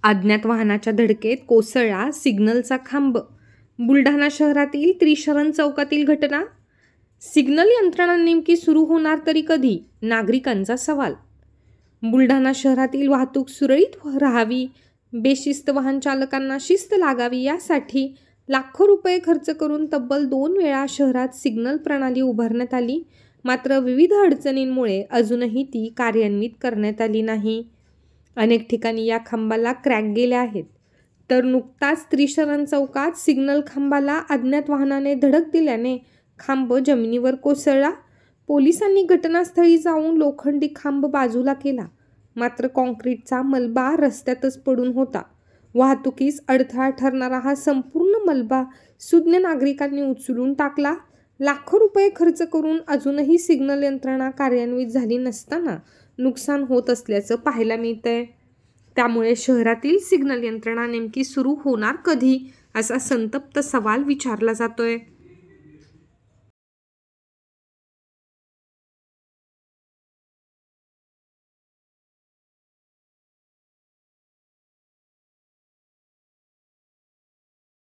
अज्ञात वाहनाच्या धडकेत कोसळला सिग्नलचा खांब. बुलढाणा शहरातील त्रिशरण चौकातील घटना. सिग्नल यंत्रणा नेमकी सुरू होणार तरी कधी, नागरिकांचा सवाल. बुलढाणा शहरातील वाहतूक सुरळीत राहावी, बेशिस्त वाहन चालकांना शिस्त लागावी यासाठी लाखो रुपये खर्च करून तब्बल 2 वेळा शहरात सिग्नल प्रणाली उभारण्यात आली. मात्र विविध अडचणींमुळे अजूनही ती कार्यान्वित करण्यात आली नाही. अनेक ठिकाणी या खांबाला क्रॅक गेले आहेत. तर नुकताच त्रिशरण चौकात सिग्नल खांबाला अज्ञात वाहनाने धडक दिल्याने खांब जमिनीवर कोसळला. पोलिसांनी घटनास्थळी जाऊन लोखंडी खांब बाजूला केला. मात्र कॉन्क्रीटचा मलबा रस्त्यातच पडून होता. वाहतुकीस अडथळा ठरणारा हा संपूर्ण मलबा सुज्ञ नागरिकांनी उचलून टाकला. लाखो रुपये खर्च करून अजूनही सिग्नल यंत्रणा कार्यान्वित झाली नसताना नुकसान होत असल्याचं पाहायला मिळतंय. त्यामुळे शहरातील सिग्नल यंत्रणा नेमकी सुरू होणार कधी, असा संतप्त सवाल विचारला जातोय.